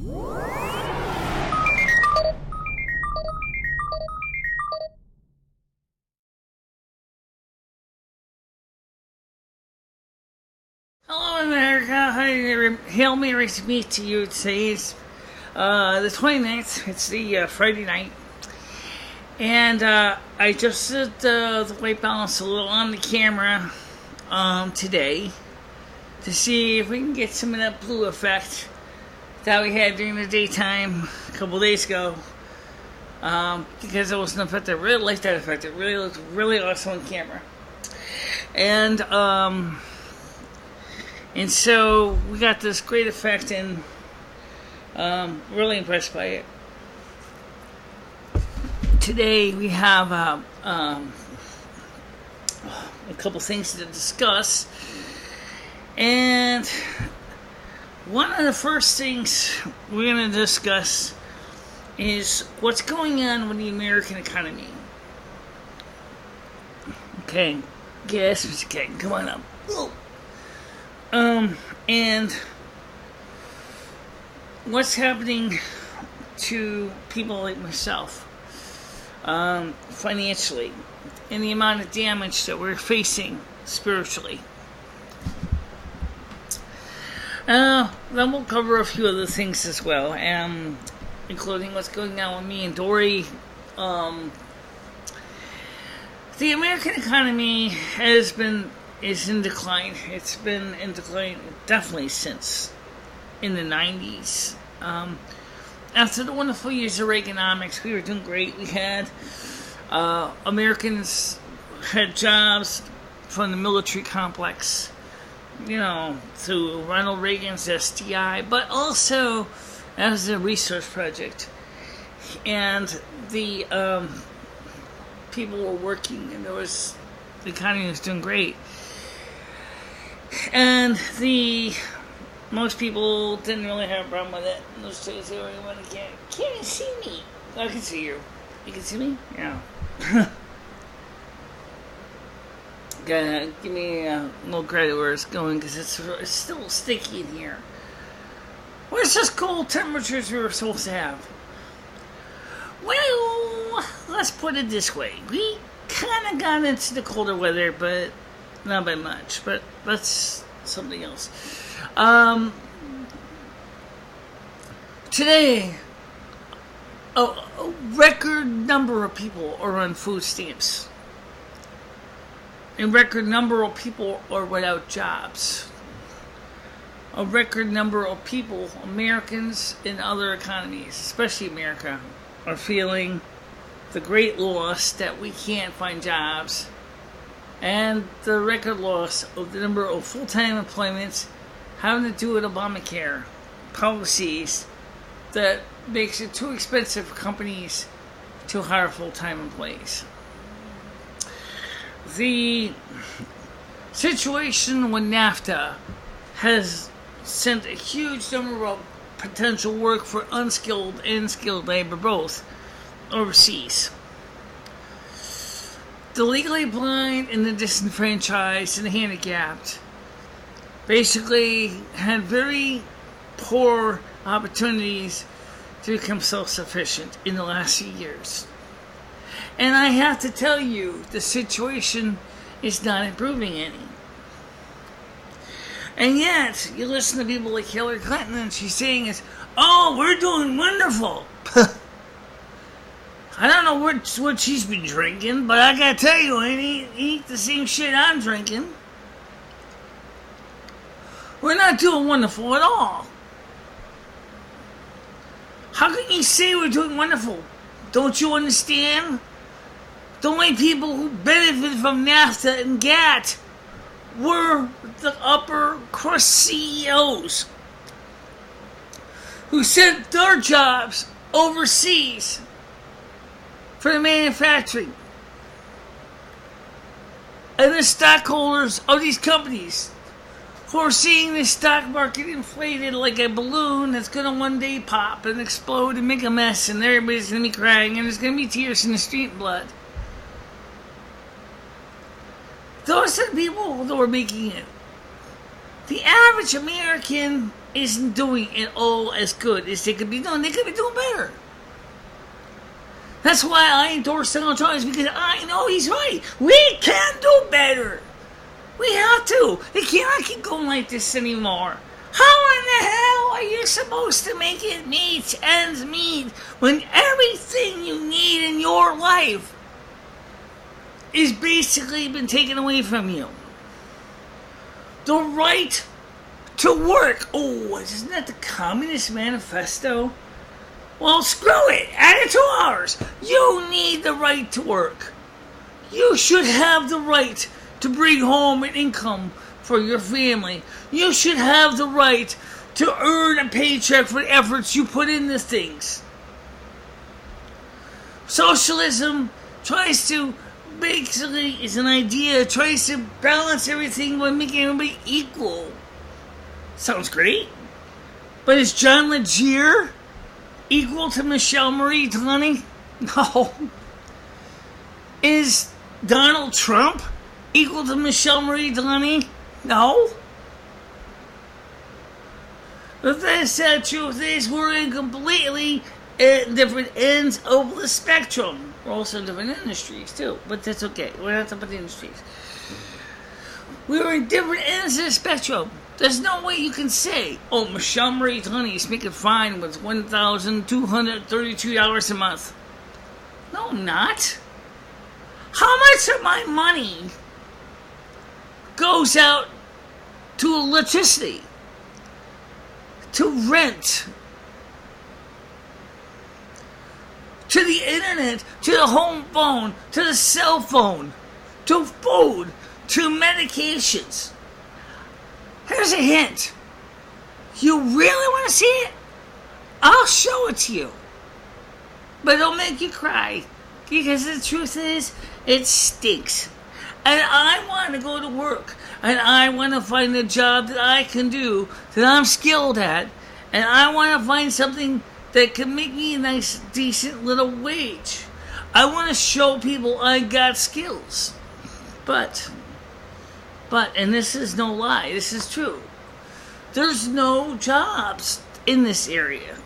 Hello, America. Hail Mary to me to you. Today's the 29th. It's the Friday night. And I adjusted the white balance a little on the camera today to see if we can get some of that blue effect that we had during the daytime a couple days ago. Because it was an effect I really liked that effect. It really looked really awesome on camera. And so we got this great effect, and really impressed by it. Today we have a couple things to discuss, and one of the first things we're going to discuss is what's going on with the American economy. Okay, yes, Mr. King, come on up. And what's happening to people like myself, financially, and the amount of damage that we're facing spiritually. Then we'll cover a few other things as well, including what's going on with me and Dory. The American economy is in decline. It's been in decline definitely since in the 90s. After the wonderful years of Reaganomics, we were doing great. We had Americans had jobs from the military complex, through Ronald Reagan's SDI, but also as a research project. And the people were working, and the economy was doing great. And most people didn't really have a problem with it. In those days, they were like, can't you see me? I can see you. You can see me? Yeah. Give me a little credit where it's going, because it's still sticky in here. Where's this cold temperatures we were supposed to have? Well, let's put it this way. We kind of got into the colder weather, but not by much. But that's something else. Today, a record number of people are on food stamps. A record number of people are without jobs. A record number of people, Americans in other economies, especially America, are feeling the great loss that we can't find jobs, and the record loss of the number of full-time employments having to do with Obamacare policies that makes it too expensive for companies to hire full-time employees. The situation with NAFTA has sent a huge number of potential work for unskilled and skilled labor both overseas. The legally blind and the disenfranchised and the handicapped basically had very poor opportunities to become self-sufficient in the last few years. And I have to tell you, the situation is not improving any. And yet, you listen to people like Hillary Clinton, and she's saying is, "Oh, we're doing wonderful." I don't know what she's been drinking, but I gotta tell you, it ain't the same shit I'm drinking. We're not doing wonderful at all. How can you say we're doing wonderful? Don't you understand? The only people who benefited from NAFTA and GATT were the upper crust CEOs who sent their jobs overseas for the manufacturing. And the stockholders of these companies who are seeing the stock market inflated like a balloon that's going to one day pop and explode and make a mess, and everybody's going to be crying, and there's going to be tears in the street and blood. Those are the people that were making it. The average American isn't doing it all as good as they could be doing. They could be doing better. That's why I endorse Donald Trump, is because I know he's right. We can do better. We have to. It cannot keep going like this anymore. How in the hell are you supposed to make it meet ends meet when everything you need in your life is basically been taken away from you? The right to work. Oh, isn't that the Communist Manifesto? Well, screw it. Add it to ours. You need the right to work. You should have the right to bring home an income for your family. You should have the right to earn a paycheck for the efforts you put into things. Socialism tries to, basically, is an idea, tries to balance everything by making everybody equal. Sounds great. But is John Legere equal to MicheleMarieDalene? No. Is Donald Trump equal to MicheleMarieDalene? No. But the sad truth is we're in completely different ends of the spectrum. We're also in different industries too, but that's okay. We're not talking about the industries. We're in different ends of the spectrum. There's no way you can say, oh, MicheleMarieDalene is making fine with $1,232 a month. No, I'm not. How much of my money goes out to electricity, to rent, to the internet, to the home phone, to the cell phone, to food, to medications? Here's a hint. You really want to see it? I'll show it to you. But it'll make you cry. Because the truth is, it stinks. And I want to go to work. And I want to find a job that I can do, that I'm skilled at. And I want to find something that can make me a nice, decent little wage. I want to show people I got skills. But, and this is no lie, this is true, there's no jobs in this area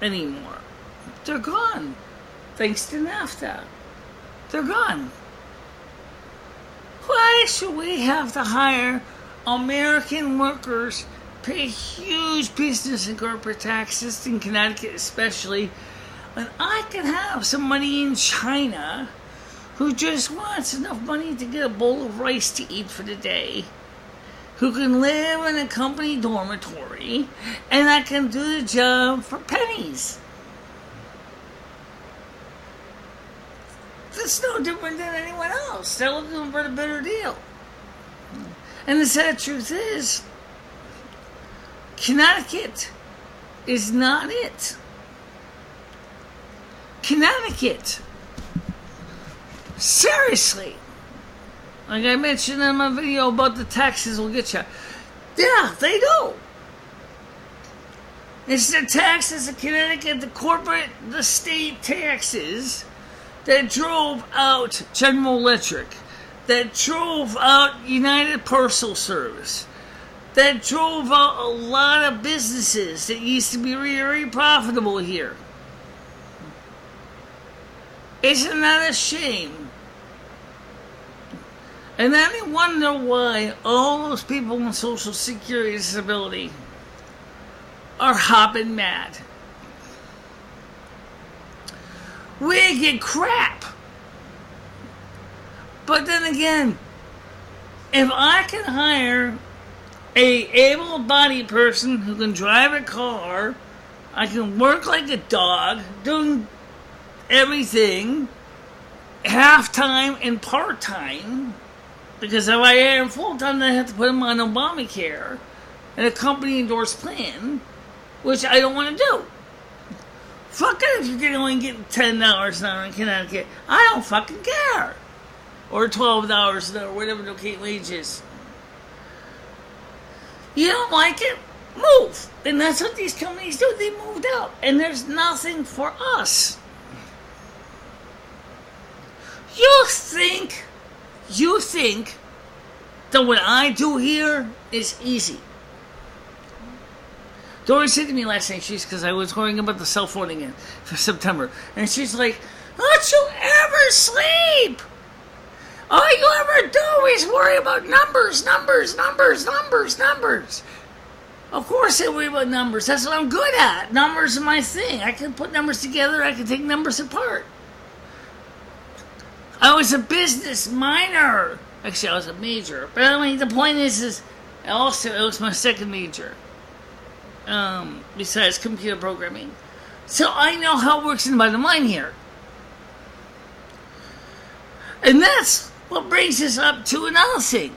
anymore. They're gone. Thanks to NAFTA. They're gone. Why should we have to hire American workers, pay huge business and corporate taxes in Connecticut especially, when I can have somebody in China who just wants enough money to get a bowl of rice to eat for the day, who can live in a company dormitory, and I can do the job for pennies? That's no different than anyone else. They're looking for a better deal. And the sad truth is, Connecticut is not it. Connecticut, seriously, like I mentioned in my video about the taxes will get you. Yeah, they do. It's the taxes of Connecticut, the corporate, the state taxes that drove out General Electric, that drove out United Parcel Service, that drove out a lot of businesses that used to be very profitable here. Isn't that a shame? And then I wonder why all those people on Social Security disability are hopping mad. We get crap. But then again, if I can hire a able-bodied person who can drive a car, I can work like a dog, doing everything, half-time and part-time, because if I am full-time, then I have to put them on Obamacare, and a company-endorsed plan, which I don't want to do. Fuck it if you're only getting $10 an hour in Connecticut. I don't fucking care. Or $12 an hour, whatever the okay wage is. You don't like it? Move. And that's what these companies do. They moved out. And there's nothing for us. You think that what I do here is easy. Dory said to me last night, because I was worrying about the cell phone again for September, and she's like, "Don't you ever sleep? All you ever do is worry about numbers. Of course I worry about numbers. That's what I'm good at. Numbers are my thing. I can put numbers together. I can take numbers apart. I was a business minor. Actually, I was a major. But I mean, the point is also, it was my second major. Besides computer programming. So I know how it works in the bottom line here. And that's what brings us up to another thing.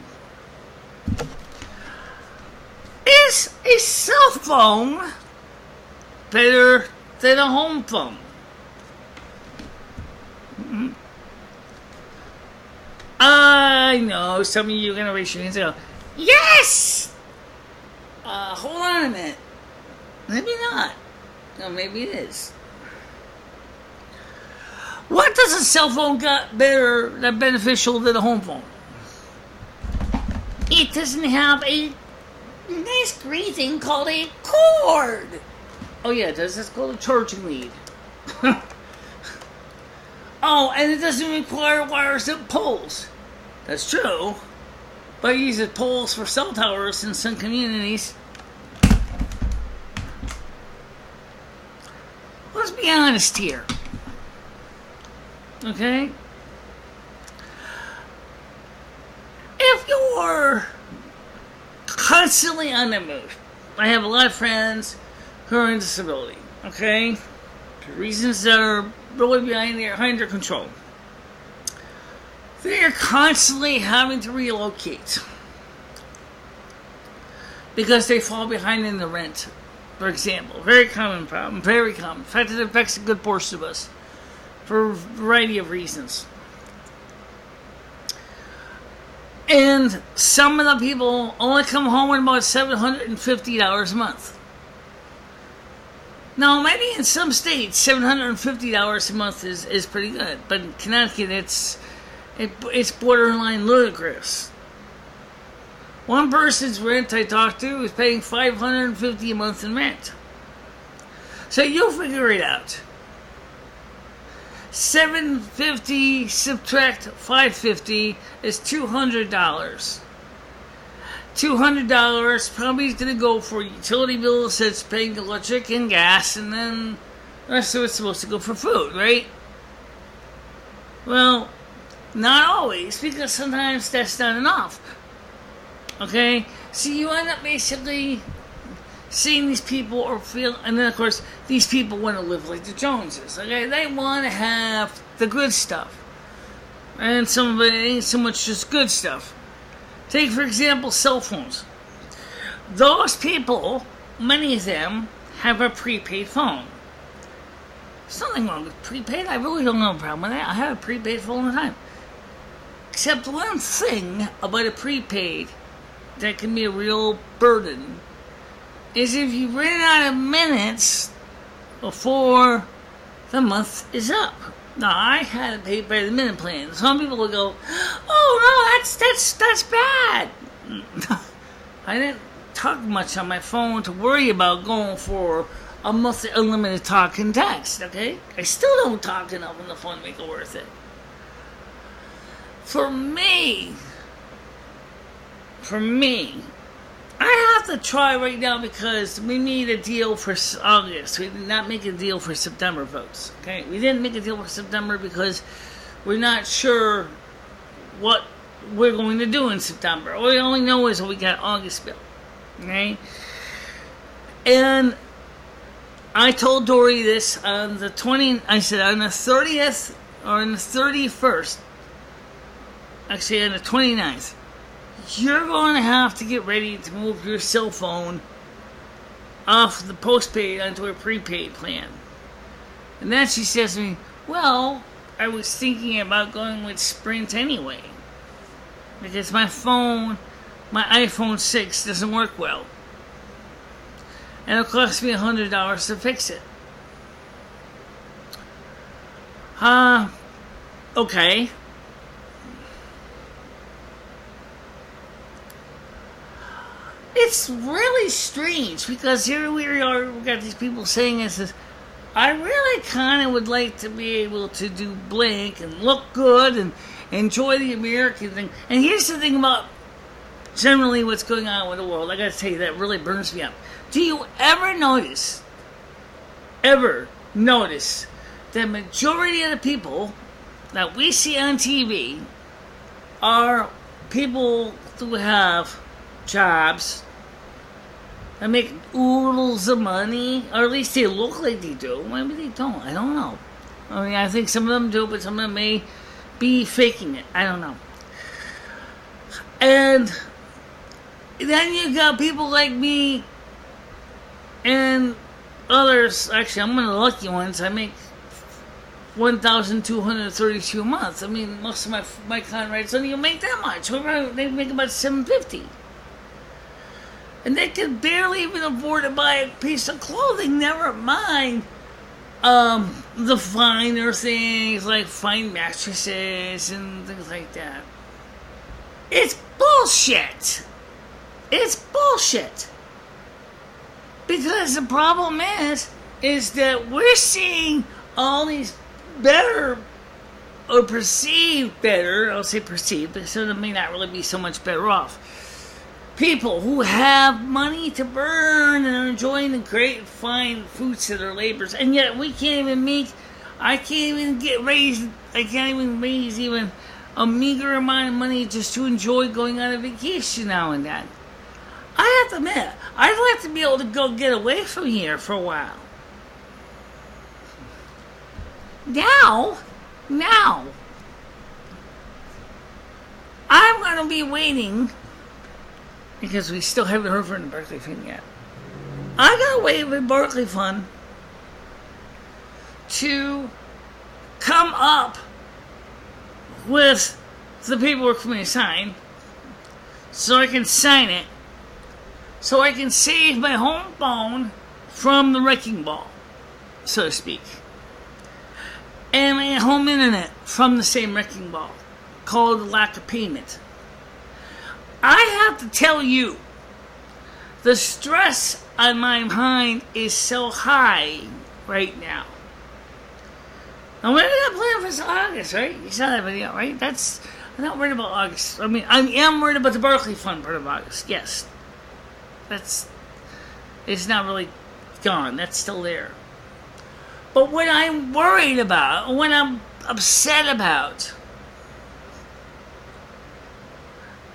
Is a cell phone better than a home phone? Mm-hmm. I know some of you are going to raise your hands and go, yes! Hold on a minute. Maybe not. No, maybe it is. What does a cell phone got better, beneficial than a home phone? It doesn't have a nice green thing called a cord. Oh yeah, it does. It's called a charging lead. Oh, and it doesn't require wires and poles. That's true. But it uses poles for cell towers in some communities. Let's be honest here. Okay? If you're constantly on the move, I have a lot of friends who are in disability, okay? For reasons that are really behind their control. They are constantly having to relocate because they fall behind in the rent, for example. Very common problem, very common. In fact, it affects a good portion of us for a variety of reasons. And some of the people only come home with about $750 a month. Now, maybe in some states, $750 a month is pretty good. But in Connecticut, it's borderline ludicrous. One person's rent I talked to was paying $550 a month in rent. So you'll figure it out. $750 subtract $550 is $200. $200 probably is going to go for utility bills, that's paying electric and gas, and then the rest of it's supposed to go for food, right? Well, not always, because sometimes that's not enough. Okay? So you end up basically seeing these people and then of course, these people want to live like the Joneses, okay? They want to have the good stuff. And some of it ain't so much just good stuff. Take, for example, cell phones. Those people, many of them, have a prepaid phone. There's nothing wrong with prepaid. I really don't have a problem with that. I have a prepaid phone all the time. Except one thing about a prepaid that can be a real burden is if you run out of minutes before the month is up. Now, I had to pay by the minute plan. Some people will go, "Oh no, that's bad." I didn't talk much on my phone to worry about going for a monthly unlimited talk and text. Okay, I still don't talk enough on the phone to make it worth it. For me, I have to try right now because we made a deal for August. We did not make a deal for September, folks. Okay, we didn't make a deal for September because we're not sure what we're going to do in September. All we only know is that we got August bill. Okay, and I told Dory this on the 20th. I said on the 30th or on the 31st. Actually, on the 29th. You're going to have to get ready to move your cell phone off the postpaid onto a prepaid plan. And then she says to me, "Well, I was thinking about going with Sprint anyway. Because my iPhone 6 doesn't work well. And it'll cost me $100 to fix it." Okay. it's really strange because here we are, we got these people saying this. I really kind of would like to be able to do blank and look good and enjoy the American thing. And here's the thing about generally what's going on with the world. I got to tell you, that really burns me up. Do you ever notice the majority of the people that we see on TV are people who have jobs that make oodles of money, or at least they look like they do. Maybe they don't. I don't know. I mean, I think some of them do, but some of them may be faking it. I don't know. And then you got people like me and others. Actually, I'm one of the lucky ones. I make $1,232 a month. I mean, most of my comrades don't even make that much. They make about $750. And they can barely even afford to buy a piece of clothing, never mind the finer things like fine mattresses and things like that. It's bullshit. It's bullshit. Because the problem is that we're seeing all these better, or perceived better, I'll say perceived, but some of them may not really be so much better off, people who have money to burn and are enjoying the great fine fruits of their labors, and yet I can't even raise even a meager amount of money just to enjoy going on a vacation now and then. I have to admit, I'd like to be able to go get away from here for a while. Now, I'm going to be waiting, because we still haven't heard from the Berkeley Fund yet. I got to wait for the Berkeley Fund to come up with the paperwork for me to sign, so I can sign it, so I can save my home phone from the wrecking ball, so to speak, and my home internet from the same wrecking ball, called the lack of payment. I have to tell you, the stress on my mind is so high right now. Now, when did I plan for August, right? You saw that video, right? I'm not worried about August. I mean, I am worried about the Berkeley Fund part of August, yes. It's not really gone. That's still there. But what I'm worried about, what I'm upset about,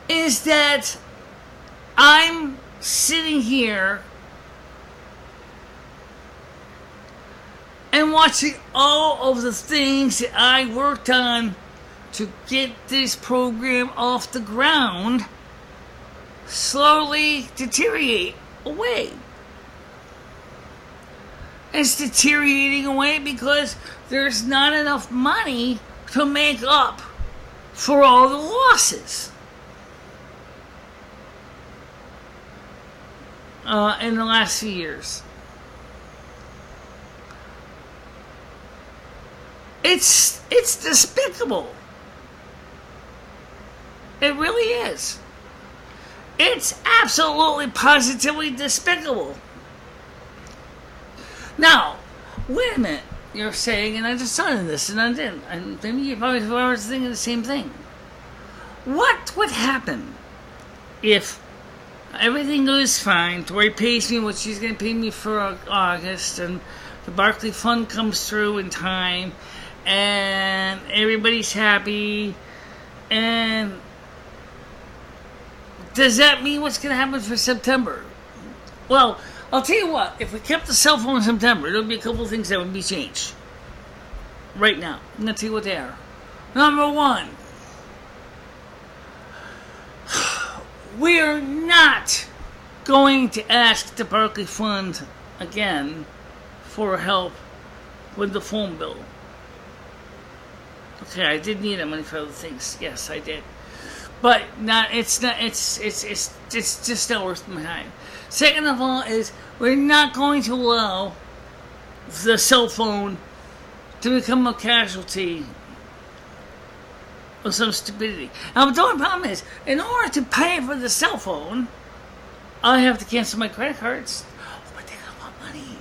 is that I'm sitting here and watching all of the things that I worked on to get this program off the ground slowly deteriorate away. It's deteriorating away because there's not enough money to make up for all the losses in the last few years. It's despicable. It really is. It's absolutely, positively despicable. Now, wait a minute. You're saying, and I just started this, and I didn't. And maybe you probably were thinking the same thing. What would happen if everything goes fine? Tori pays me what she's going to pay me for August, and the Berkeley Fund comes through in time, and everybody's happy, and does that mean what's going to happen for September? Well, I'll tell you what, if we kept the cell phone in September, there would be a couple of things that would be changed. Right now. I'm going to tell you what they are. Number one, we're not going to ask the Berkeley Fund again for help with the phone bill. Okay, I did need that money for other things. Yes, I did. But it's just not worth my time. Second of all is we're not going to allow the cell phone to become a casualty of some stupidity. Now, the only problem is, in order to pay for the cell phone, I have to cancel my credit cards. Oh, but they don't want money.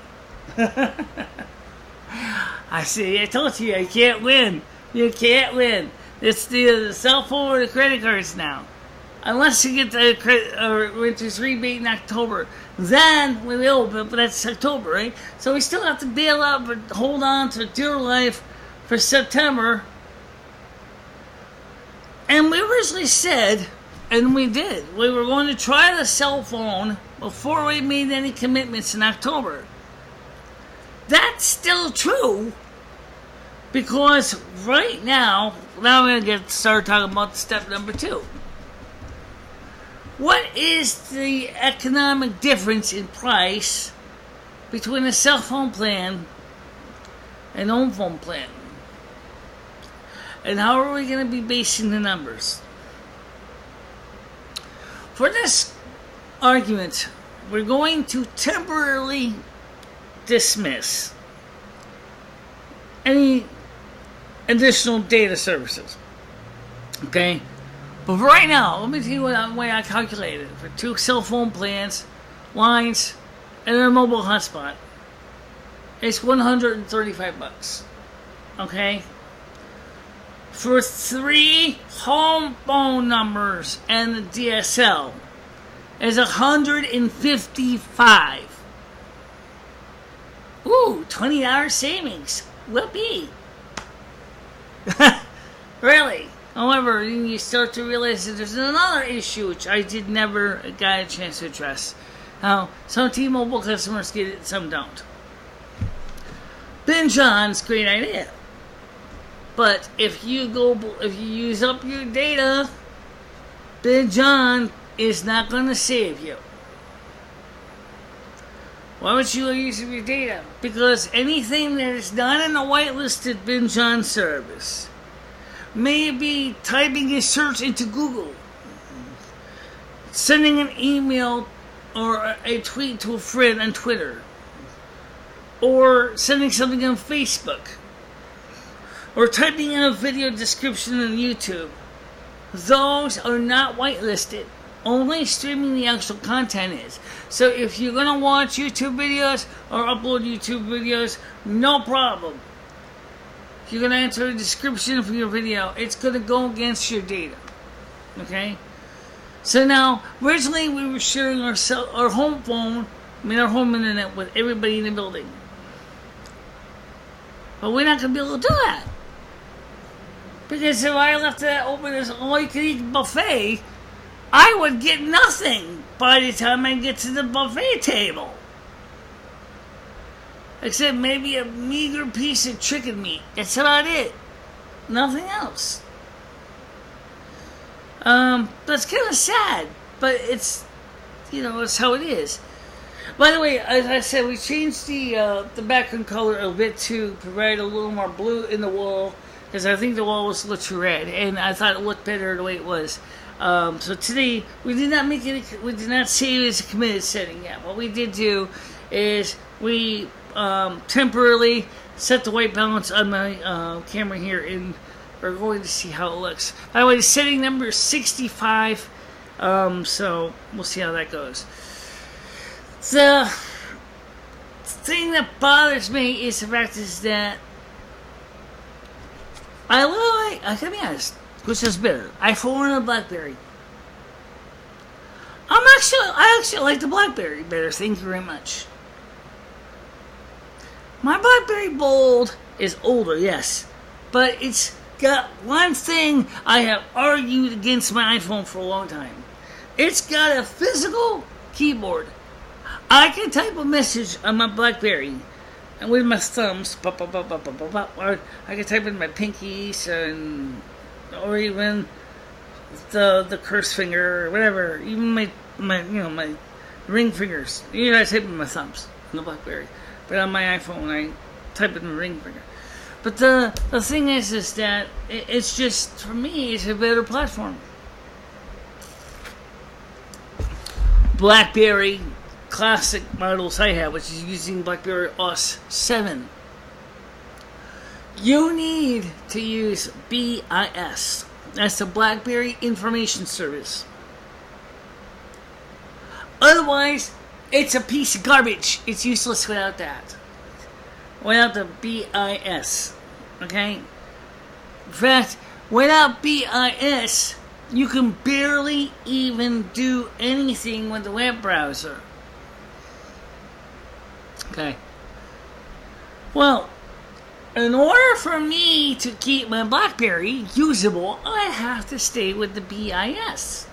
I see. I told you, you can't win. You can't win. It's the cell phone or the credit cards now. Unless you get the credit or interest rebate in October, then we will. But that's October, right? So we still have to bail out, but hold on to dear life for September. And we originally said, and we did, we were going to try the cell phone before we made any commitments in October. That's still true, because right now I'm going to start talking about step number 2. What is the economic difference in price between a cell phone plan and home phone plan? And how are we going to be basing the numbers? For this argument, we're going to temporarily dismiss any additional data services. Okay? But for right now, let me tell you what way I calculated it. For 2 cell phone plans, lines, and a mobile hotspot, it's $135. Okay? For 3 home phone numbers and the DSL is $155. Ooh, $20 savings. Whoopee. Really. However, you start to realize that there's another issue which I never got a chance to address. How some T-Mobile customers get it, some don't. Binge on's a great idea. But if you use up your data, binge on is not going to save you. Why would you use up your data? Because anything that is not in a whitelisted binge on service, maybe typing a search into Google, sending an email or a tweet to a friend on Twitter, or sending something on Facebook, or typing in a video description on YouTube. Those are not whitelisted. Only streaming the actual content is. So if you're going to watch YouTube videos or upload YouTube videos, no problem. If you're going to enter a description for your video, it's going to go against your data. Okay? So now, originally we were sharing our home phone, our home internet with everybody in the building. But we're not going to be able to do that. Because if I left that open as all-you-can-eat buffet, I would get nothing by the time I get to the buffet table. Except maybe a meager piece of chicken meat. That's about it. Nothing else. That's kind of sad. But it's, it's how it is. By the way, as I said, we changed the background color a bit to provide a little more blue in the wall. Because I think the wall was a little too red. And I thought it looked better the way it was. So today, we did not save it as a committed setting yet. What we did do is we temporarily set the white balance on my camera here, and we're going to see how it looks. By the way, the setting number is 65, so we'll see how that goes. The thing that bothers me is the fact is that I gotta be honest, which is better, iPhone or BlackBerry? I actually like the BlackBerry better, thank you very much. My BlackBerry Bold is older, yes, but it's got one thing I have argued against my iPhone for a long time. It's got a physical keyboard. I can type a message on my BlackBerry and with my thumbs, or I can type in my pinkies or even the curse finger or whatever, even my ring fingers. I type in my thumbs on the BlackBerry, but on my iPhone I type in the ring finger. But the thing is that it's just, for me, it's a better platform. BlackBerry classic models I have, which is using BlackBerry OS 7. You need to use BIS. That's the BlackBerry Information Service. Otherwise, it's a piece of garbage. It's useless without that. Without the BIS. Okay? In fact, without BIS, you can barely even do anything with the web browser. Okay. Well, in order for me to keep my BlackBerry usable, I have to stay with the BIS.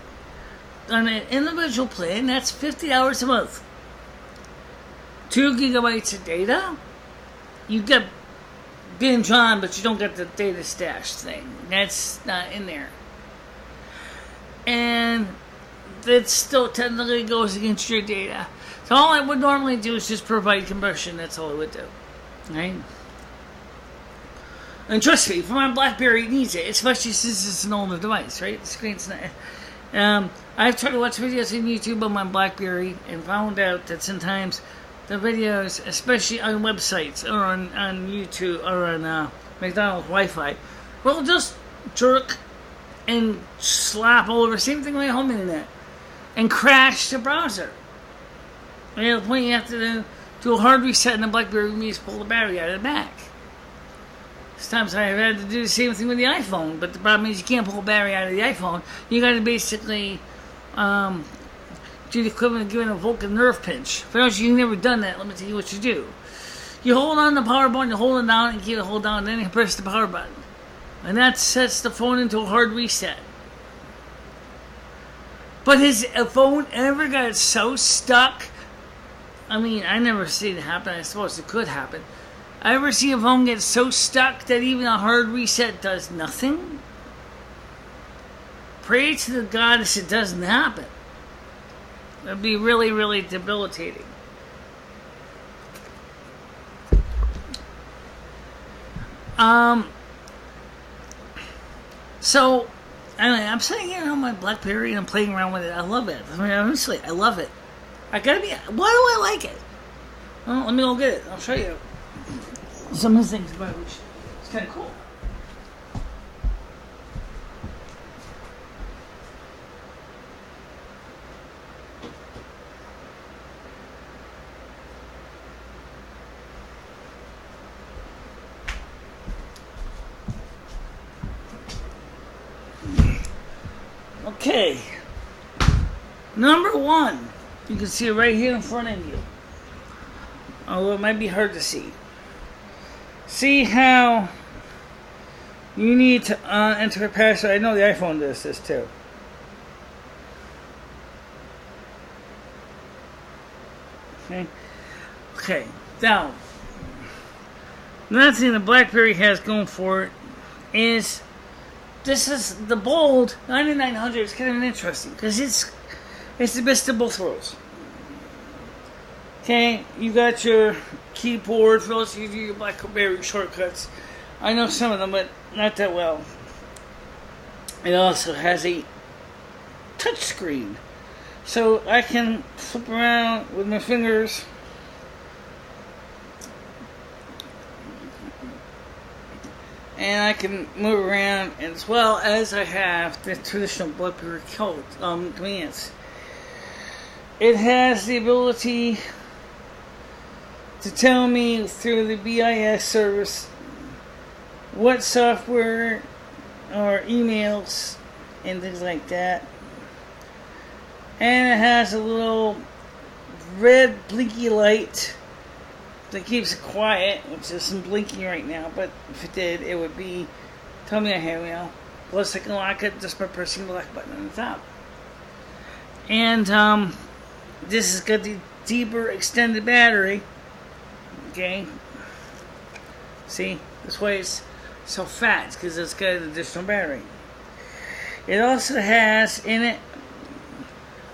On an individual plan, that's $50 a month. 2 gigabytes of data. You get binge on, but you don't get the data stash thing. That's not in there. And it still technically goes against your data. So all I would normally do is just provide compression. That's all I would do. Right? And trust me, for my BlackBerry, it needs it, especially since it's an older device, right? The screen's not. I've tried to watch videos on YouTube on my BlackBerry and found out that sometimes the videos, especially on websites or on YouTube or on McDonald's Wi-Fi, will just jerk and slap all over. Same thing with my home internet. And crash the browser. And at the point you have to do a hard reset in the BlackBerry when you just pull the battery out of the back. Sometimes I've had to do the same thing with the iPhone, but the problem is you can't pull the battery out of the iPhone. You got to basically do the equivalent of giving a Vulcan nerve pinch. For those of you who've never done that, let me tell you what you do. You hold on the power button, you hold it down, and keep it hold down, and then you press the power button. And that sets the phone into a hard reset. But has a phone ever got so stuck? I mean, I never seen it happen. I suppose it could happen. I ever see a phone get so stuck that even a hard reset does nothing? Pray to the goddess it doesn't happen. That'd be really, really debilitating. So, anyway, I'm sitting here on my BlackBerry and I'm playing around with it. I love it. I mean, honestly, I love it. Why do I like it? Well, let me go get it. I'll show you some of the things about it, which is kind of cool. Okay. Number one. You can see it right here in front of you. Although it might be hard to see. See how you need to enter a password. I know the iPhone does this too. Okay. Now, another thing the BlackBerry has going for it is this is the bold 9900. It's kind of interesting because it's the best of both worlds. Okay, you got your keyboard for those of you who do your BlackBerry shortcuts. I know some of them, but not that well. It also has a touch screen, so I can flip around with my fingers. And I can move around as well as I have the traditional BlackBerry commands. It has the ability to tell me through the BIS service what software or emails and things like that. And it has a little red blinky light that keeps it quiet, which isn't blinking right now, but if it did, it would be tell me I have email. Plus I can lock it just by pressing the lock button on the top. And this has got the deeper extended battery. Okay. See, this way it's so fat because it's got an additional battery. It also has in it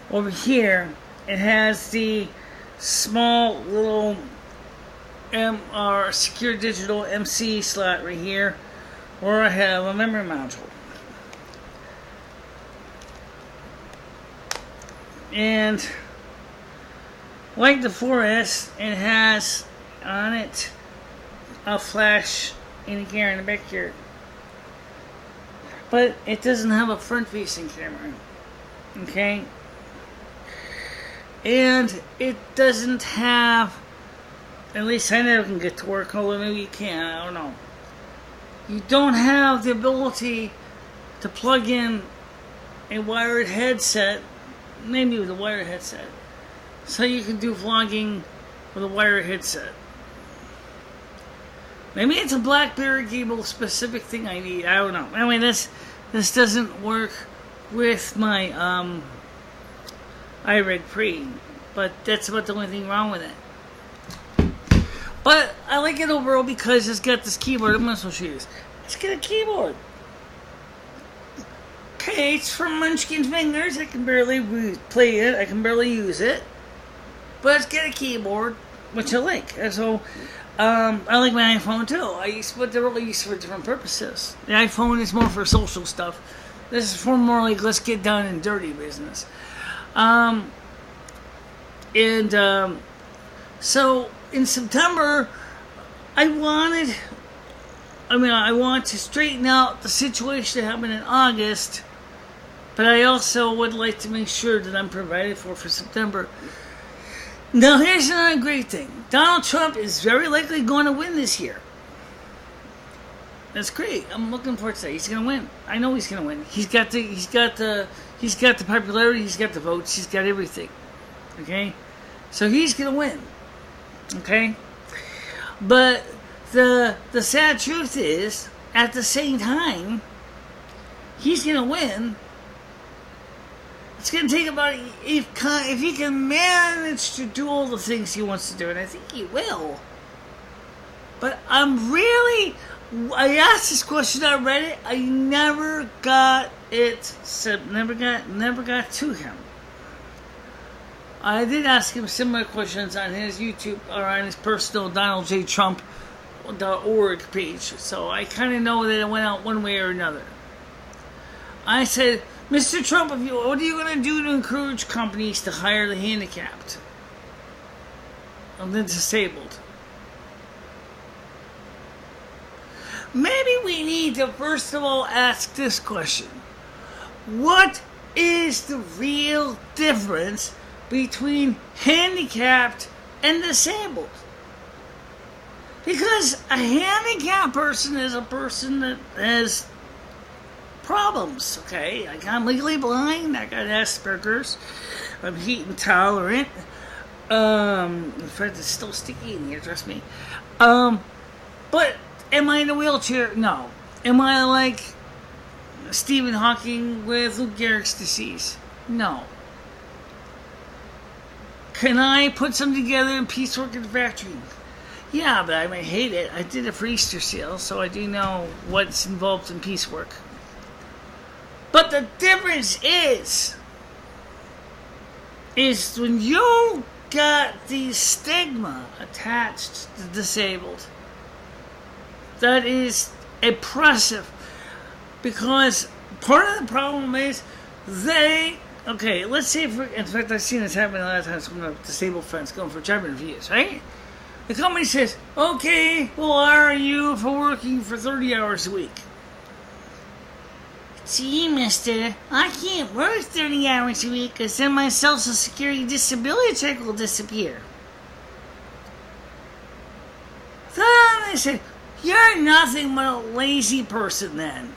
over here. It has the small little secure digital MC slot right here, where I have a memory module. And like the 4S, it has on it a flash in the camera in the back here. But it doesn't have a front-facing camera. Okay? And it doesn't have, at least I never can get to work, although maybe you can, I don't know. You don't have the ability to plug in a wired headset, maybe with a wired headset, so you can do vlogging with a wired headset. Maybe it's a BlackBerry cable specific thing I need. I don't know. Anyway, this doesn't work with my iRig Pre, but that's about the only thing wrong with it. But I like it overall because it's got this keyboard. I'm going to show you this. Let's get a keyboard. Okay, it's from Munchkin's Fingers. I can barely play it. I can barely use it. But it's got a keyboard, which I like. And so, I like my iPhone too. But they're really used for different purposes. The iPhone is more for social stuff. This is for more like let's get down and dirty business. So in September, I want to straighten out the situation that happened in August, but I also would like to make sure that I'm provided for September. Now, here's another great thing. Donald Trump is very likely going to win this year. That's great. I'm looking forward to that. He's going to win. I know he's going to win. He's got the popularity. He's got the votes. He's got everything. Okay, so he's going to win. Okay, but the sad truth is, at the same time, he's going to win. It's going to take about, if he can manage to do all the things he wants to do, and I think he will. But I asked this question on Reddit. I never got it. Never got to him. I did ask him similar questions on his YouTube or on his personal DonaldJTrump.org page. So I kind of know that it went out one way or another. I said, Mr. Trump, what are you going to do to encourage companies to hire the handicapped and the disabled? Maybe we need to first of all ask this question. What is the real difference between handicapped and disabled? Because a handicapped person is a person that has problems, okay? Like, I'm legally blind, I got Asperger's, I'm heat intolerant, in fact, it's still sticky in here, trust me. But am I in a wheelchair? No. Am I like Stephen Hawking with Lou Gehrig's disease? No. Can I put something together in piecework at the factory? Yeah, but I might hate it. I did it for Easter sale, so I do know what's involved in piecework. But the difference is when you got the stigma attached to disabled, that is oppressive. Because part of the problem is let's say, in fact, I've seen this happen a lot of times when disabled friends going for job interviews, right? The company says, okay, we'll hire you for working for 30 hours a week. See, mister, I can't work 30 hours a week because then my Social Security disability check will disappear. Then they say, you're nothing but a lazy person then.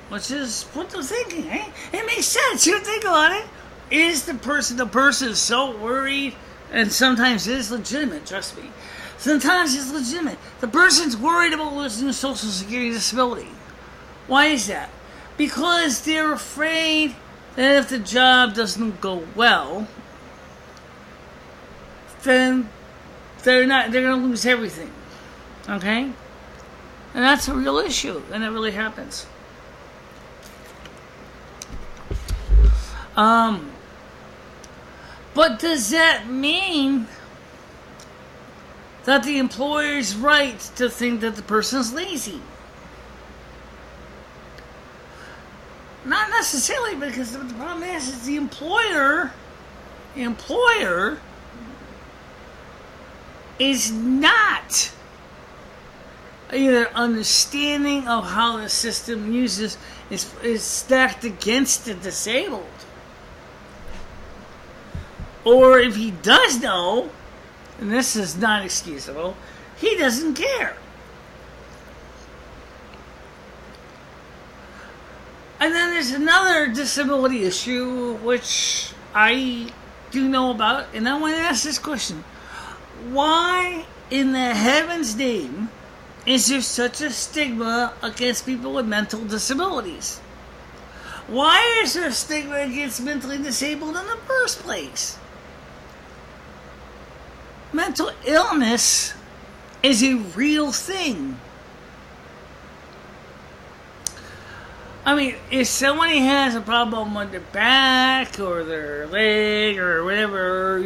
Which is what they're thinking, eh? It makes sense. You think about it. Is the person so worried, and sometimes it is legitimate, trust me. Sometimes it's legitimate. The person's worried about losing their Social Security disability. Why is that? Because they're afraid that if the job doesn't go well, then they're going to lose everything. Okay? And that's a real issue, and it really happens. But does that mean that the employer's right to think that the person's lazy? Not necessarily, because the problem is the employer is not either understanding of how the system is stacked against the disabled. Or if he does know, and this is not excusable, he doesn't care. And then there's another disability issue which I do know about, and I want to ask this question. Why in the heaven's name is there such a stigma against people with mental disabilities? Why is there a stigma against mentally disabled in the first place? Mental illness is a real thing. I mean, if somebody has a problem with their back or their leg or whatever,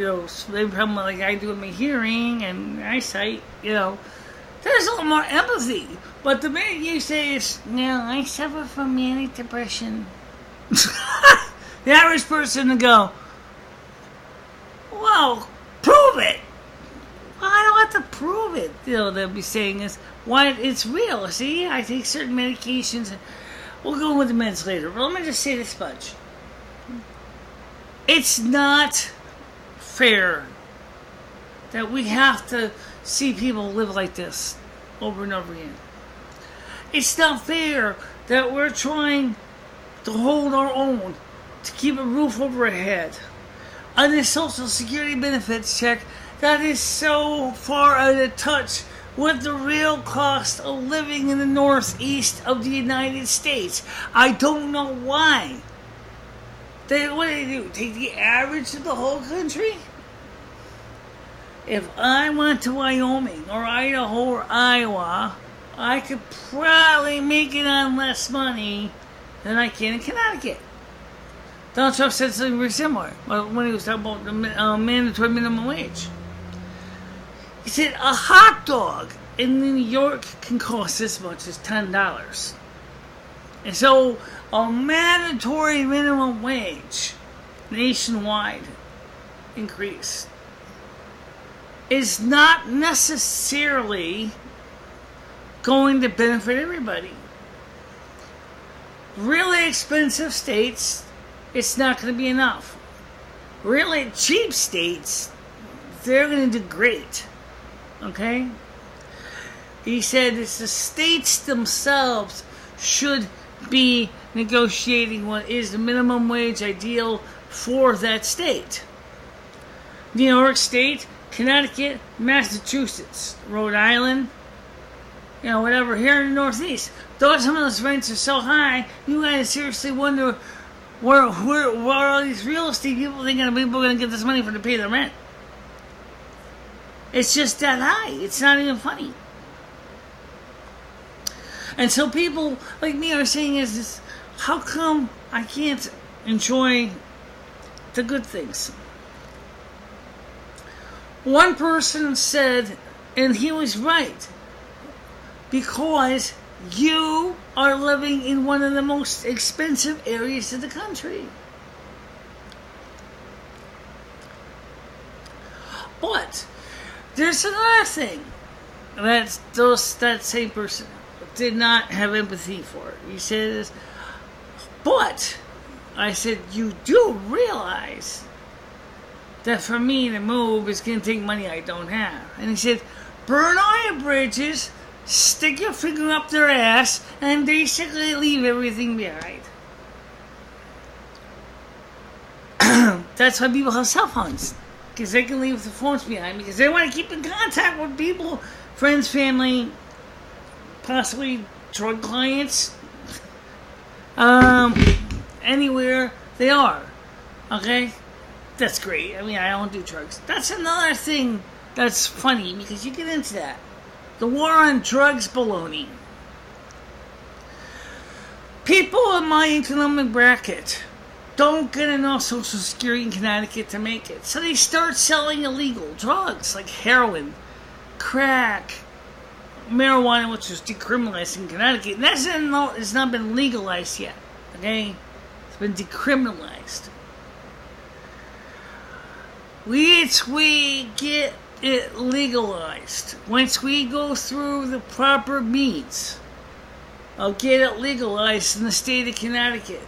maybe problem like I do with my hearing and eyesight, there's a little more empathy. But the minute you say I suffer from manic depression, the average person will go, well, prove it. Well, I don't have to prove it. They'll be saying is, why it's real. See, I take certain medications and we'll go with the meds later, but let me just say this much. It's not fair that we have to see people live like this over and over again. It's not fair that we're trying to hold our own, to keep a roof over our head, on this Social Security benefits check that is so far out of touch with the real cost of living in the northeast of the United States. I don't know why. What do? Take the average of the whole country? If I went to Wyoming or Idaho or Iowa, I could probably make it on less money than I can in Connecticut. Donald Trump said something very similar when he was talking about the mandatory minimum wage. He said a hot dog in New York can cost as much as $10. And so a mandatory minimum wage nationwide increase is not necessarily going to benefit everybody. Really expensive states, it's not going to be enough. Really cheap states, they're going to do great. Okay? He said it's the states themselves should be negotiating what is the minimum wage ideal for that state. New York State, Connecticut, Massachusetts, Rhode Island, whatever, here in the Northeast. Some of those rents are so high, you gotta seriously wonder where all these real estate people thinking people are gonna get this money to pay their rent. It's just that high. It's not even funny. And so people like me are saying is this, how come I can't enjoy the good things? One person said, and he was right, because you are living in one of the most expensive areas of the country. But there's another thing that that same person did not have empathy for. He says, but I said, you do realize that for me to move is going to take money I don't have. And he said, burn all your bridges, stick your finger up their ass, and basically leave everything behind. That's why people have cell phones, because they can leave the phones behind, because they want to keep in contact with people, friends, family, possibly drug clients, anywhere they are. Okay? That's great. I mean, I don't do drugs. That's another thing that's funny, because you get into that. The war on drugs baloney. People in my economic bracket don't get enough Social Security in Connecticut to make it. So they start selling illegal drugs like heroin, crack, marijuana, which is decriminalized in Connecticut. And it's not been legalized yet. Okay? It's been decriminalized. Once we get it legalized, once we go through the proper means of get it legalized in the state of Connecticut,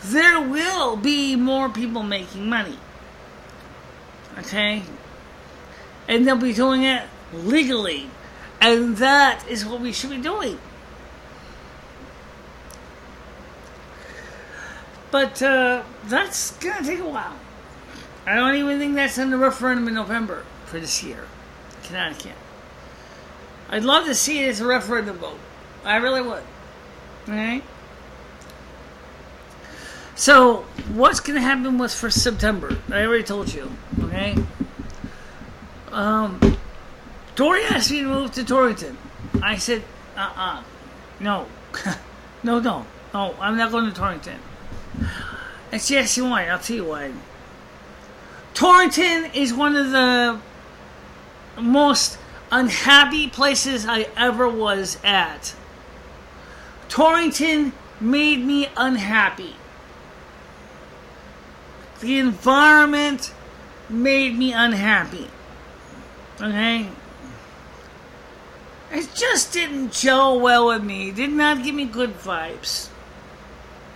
there will be more people making money. Okay? And they'll be doing it legally. And that is what we should be doing. But that's going to take a while. I don't even think that's in the referendum in November for this year. Connecticut. I'd love to see it as a referendum vote. I really would. Alright? So, what's going to happen was for September. I already told you. Okay? Tori asked me to move to Torrington. I said, no. No, I'm not going to Torrington. And she asked me why. I'll tell you why. Torrington is one of the most unhappy places I ever was at. Torrington made me unhappy. The environment made me unhappy. Okay? It just didn't gel well with me. It did not give me good vibes.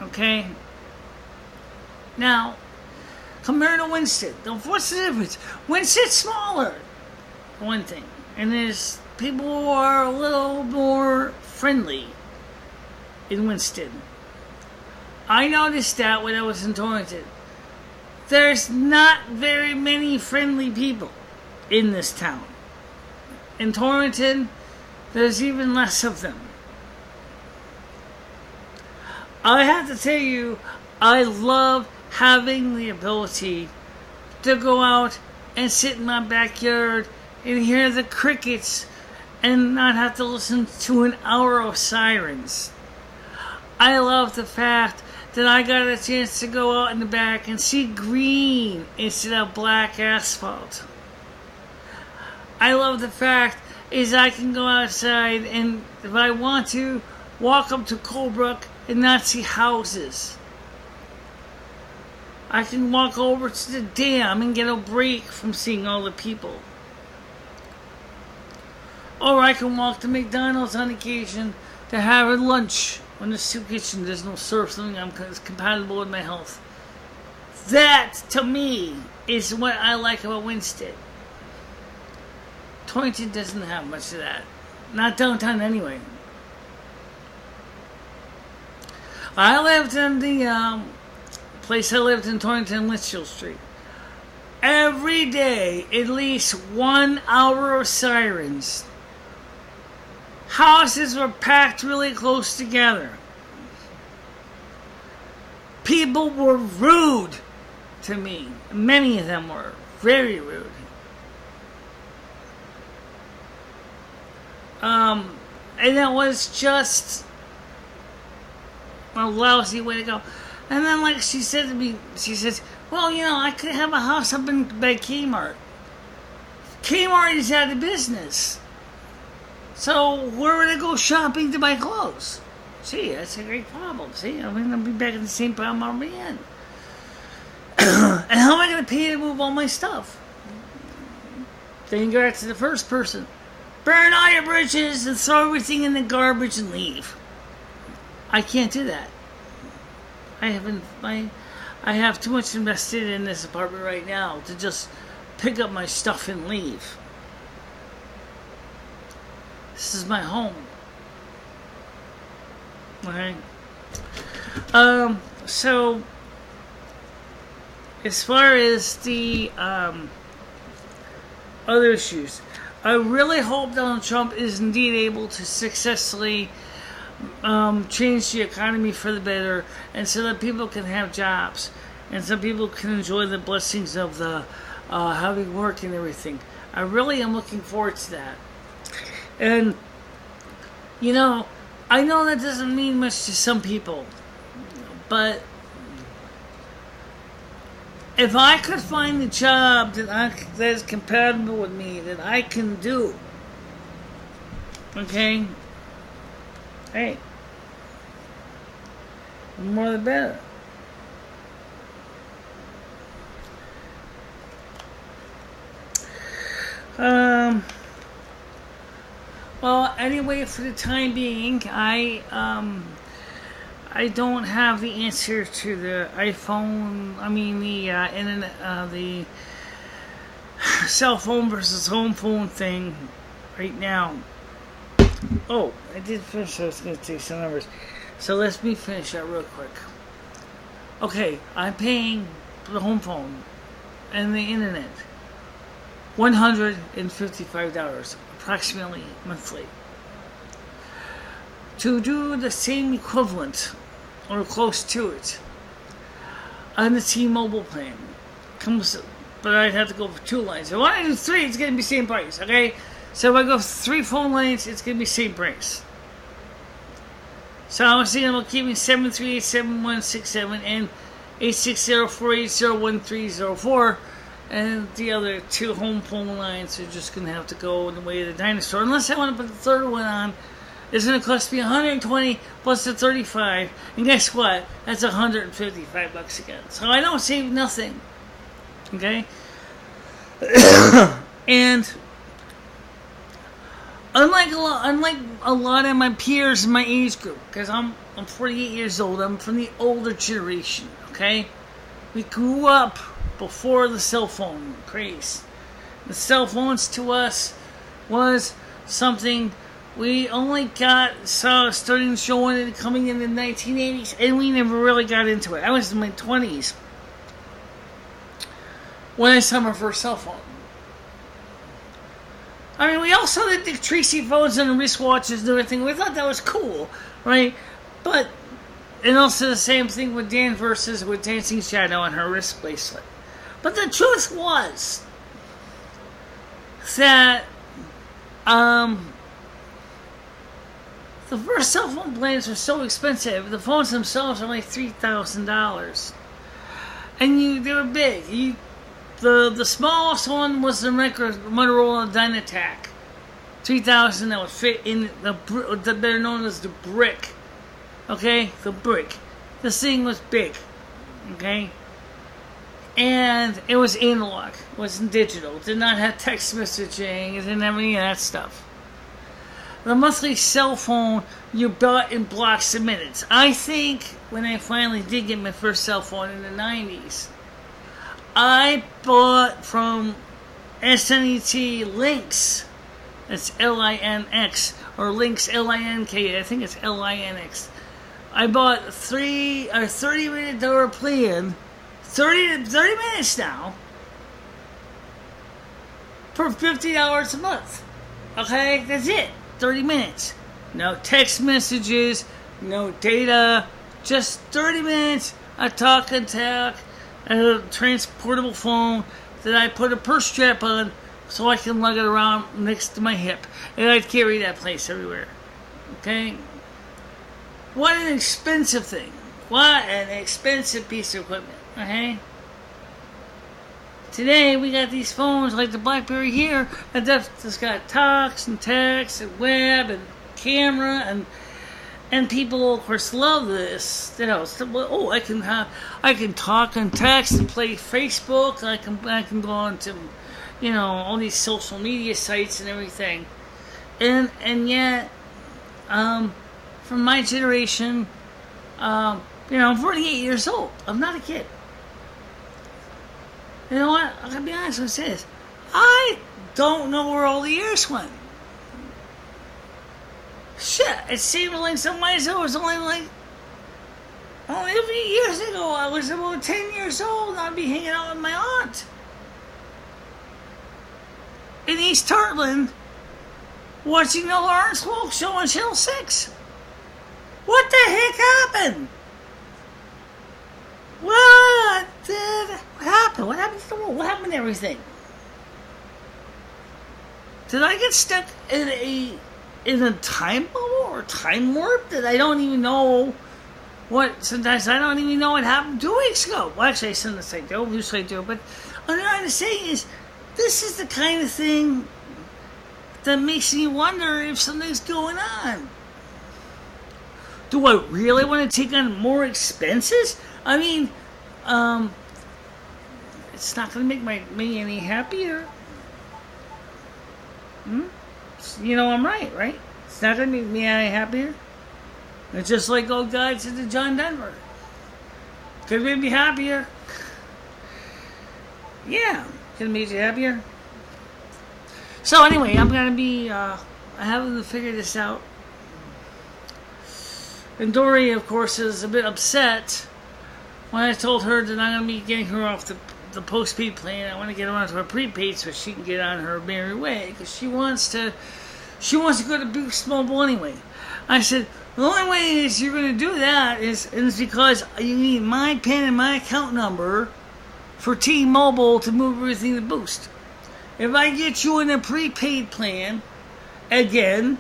Okay? Now, compared to Winston, what's the difference? Winston's smaller, for one thing. And there's people who are a little more friendly in Winston. I noticed that when I was in Torrington. There's not very many friendly people in this town. In Torrington, there's even less of them. I have to tell you, I love having the ability to go out and sit in my backyard and hear the crickets and not have to listen to an hour of sirens. I love the fact that I got a chance to go out in the back and see green instead of black asphalt. I love the fact is I can go outside and if I want to walk up to Colebrook and not see houses. I can walk over to the dam and get a break from seeing all the people. Or I can walk to McDonald's on occasion to have a lunch when the soup kitchen does no serve something that's compatible with my health. That, to me, is what I like about Winston. Torrington doesn't have much of that. Not downtown anyway. I lived in the place I lived in Torrington, Litchfield Street. Every day, at least 1 hour of sirens. Houses were packed really close together. People were rude to me. Many of them were very rude. And it was just a lousy way to go. And then, like she said to me, she says, well, you know, I could have a house up by Kmart. Kmart is out of business. So where would I go shopping to buy clothes? See, that's a great problem. See, I'm going to be back in the same problem I'm in. And how am I going to pay to move all my stuff? Then you go back to the first person. Burn all your bridges and throw everything in the garbage and leave. I can't do that. I have too much invested in this apartment right now to just pick up my stuff and leave. This is my home. Okay. So as far as the other issues, I really hope Donald Trump is indeed able to successfully change the economy for the better, and so that people can have jobs, and so people can enjoy the blessings of the having work and everything. I really am looking forward to that. And, you know, I know that doesn't mean much to some people, but if I could find a job that is compatible with me, that I can do, okay, hey, the more the better. Well, anyway, for the time being, I don't have the answer to the iPhone. I mean, the internet, the cell phone versus home phone thing right now. Oh, I did finish. I was going to take some numbers. So let me finish that real quick. Okay, I'm paying for the home phone and the internet $155 approximately monthly. To do the same equivalent or close to it on the T-Mobile plan but I'd have to go for 2 lines. If I do 3, it's going to be the same price, okay? So if I go for 3 phone lines, it's going to be the same price. So I was thinking about keeping 738-7167 and 860-480-1304, and the other 2 home phone lines are just going to have to go in the way of the dinosaur. Unless I want to put the third one on, it's going to cost me $120 plus the $35, and guess what? That's $155 again. So I don't save nothing. Okay? And unlike a lot of my peers in my age group, because I'm 48 years old, I'm from the older generation, okay? We grew up before the cell phone craze. The cell phones to us was something we only starting showing it coming in the 1980s, and we never really got into it. I was in my 20s when I saw my first cell phone. I mean, we also had the Tracy phones and the wristwatches and everything. We thought that was cool, right? But, and also the same thing with Dan versus with Dancing Shadow and her wrist bracelet. But the truth was that the first cell phone plans were so expensive. The phones themselves are like $3,000, and they were big. The smallest one was the Motorola Dynatac 3000 that would fit in the better known as the brick. Okay, the brick. This thing was big. Okay, and it was analog. It wasn't digital. It did not have text messaging. It didn't have any of that stuff. The monthly cell phone you bought in blocks of minutes. I think when I finally did get my first cell phone in the 90s, I bought from SNET Lynx. That's Linx, or Lynx Link. I think it's Linx. I bought a 30-minute dollar plan, 30 minutes now, for $50 a month. Okay, that's it. 30 minutes. No text messages, no data, just 30 minutes. I talk and talk. A transportable phone that I put a purse strap on so I can lug it around next to my hip, and I'd carry that place everywhere. Okay? What an expensive thing. What an expensive piece of equipment. Okay? Today we got these phones like the BlackBerry here that's got talks and text and web and camera and people, of course, love this. You know, I can talk and text and play Facebook. I can go on to, all these social media sites and everything. And yet, from my generation, I'm 48 years old. I'm not a kid. You know what? I'm gonna be honest with this. I don't know where all the years went. Shit, it seemed like somebody said it was only a few years ago. I was about 10 years old and I'd be hanging out with my aunt in East Tartland watching the Lawrence Welk show on Channel 6. What the heck happened? What happened? What happened to the world? What happened to everything? Did I get stuck in a time bubble or time warp that I don't even know sometimes I don't even know what happened 2 weeks ago. Well, actually, sometimes I do, usually I do, but what I'm trying to say is, this is the kind of thing that makes me wonder if something's going on. Do I really want to take on more expenses? I mean, it's not going to make me any happier. I'm right? It's not going to make me any happier. It's just like old guy said to John Denver. Could make me happier. Yeah, could make you happier. So anyway, I'm going to be having to figure this out. And Dory, of course, is a bit upset when I told her that I'm going to be getting her off the postpaid plan. I want to get her onto her prepaid so she can get on her merry way, because she wants to go to Boost Mobile anyway. I said, the only way is you're going to do that is because you need my PIN and my account number for T-Mobile to move everything to Boost. If I get you in a prepaid plan, again,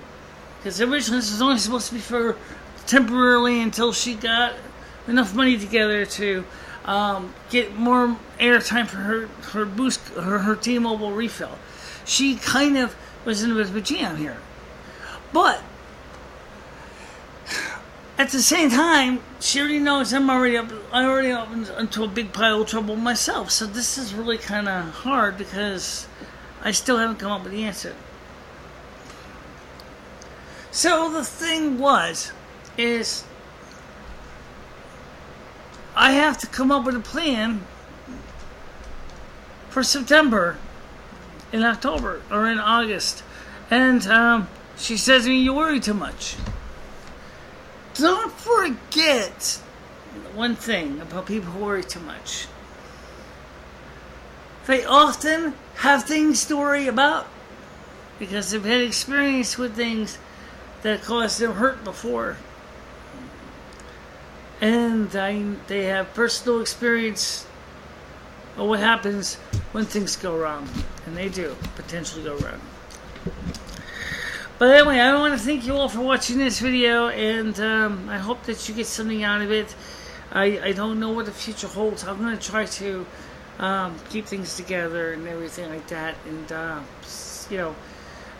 because originally this was only supposed to be for temporarily until she got enough money together to get more airtime for her Boost, her T-Mobile refill. She kind of was in a bit of a jam here. But at the same time, she already knows I already up into a big pile of trouble myself. So this is really kind of hard because I still haven't come up with the answer. So the thing is I have to come up with a plan for September, in October, or in August. And she says to me, you worry too much. Don't forget one thing about people who worry too much. They often have things to worry about because they've had experience with things that caused them hurt before. And they have personal experience of what happens when things go wrong. And they do potentially go wrong. But anyway, I want to thank you all for watching this video, and I hope that you get something out of it. I don't know what the future holds. I'm going to try to keep things together and everything like that. And,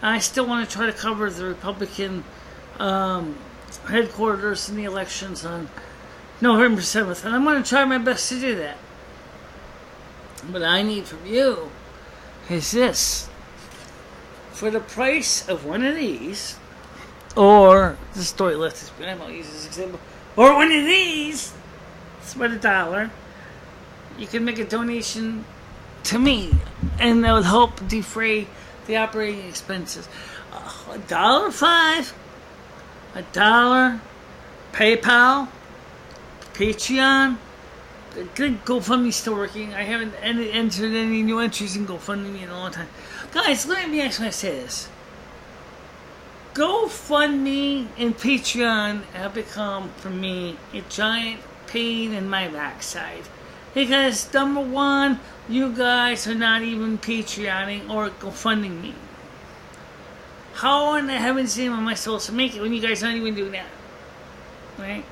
I still want to try to cover the Republican headquarters in the elections on November 7th. And I'm going to try my best to do that. What I need from you is this. For the price of one of these, or the story left is, I'm going to use this example, or one of these, it's about $1, you can make a donation to me, and that would help defray the operating expenses. $1.05, $1, PayPal, Patreon. Good GoFundMe still working. I haven't entered any new entries in GoFundMe in a long time. Guys, let me actually say this. GoFundMe and Patreon have become, for me, a giant pain in my backside. Because, number one, you guys are not even Patreoning or GoFunding me. How in the heaven's name am I supposed to make it when you guys aren't even doing that? Right?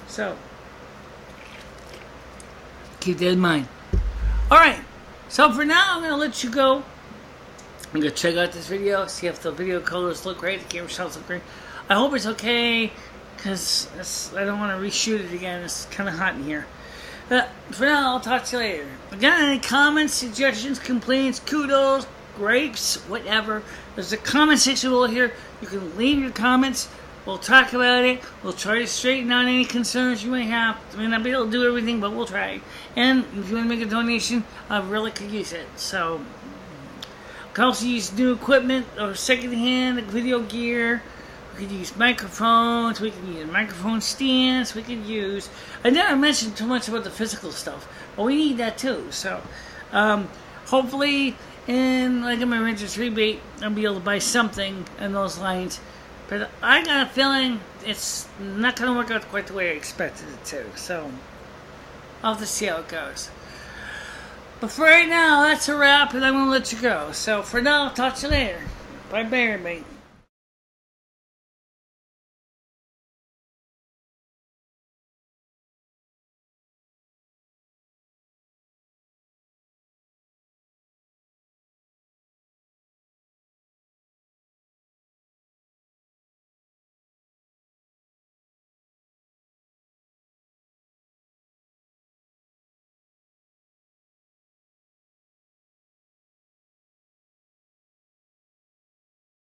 So, keep that in mind. Alright, so for now, I'm going to let you go. I'm going to check out this video, see if the video colors look great, the camera shots look great. I hope it's okay, because I don't want to reshoot it again. It's kind of hot in here. But for now, I'll talk to you later. If you got any comments, suggestions, complaints, kudos, grapes, whatever, there's a comment section below here. You can leave your comments. We'll talk about it. We'll try to straighten out any concerns you may have. I may not be able to do everything, but we'll try. And if you want to make a donation, I really could use it. So, you can also use new equipment or secondhand video gear. We could use microphones. We can use microphone stands. We could use... I never mentioned too much about the physical stuff, but we need that too. So, hopefully, in like my renter's rebate, I'll be able to buy something in those lines. But I got a feeling it's not going to work out quite the way I expected it to. So, I'll have to see how it goes. But for right now, that's a wrap, and I'm going to let you go. So, for now, I'll talk to you later. Bye-bye, everybody.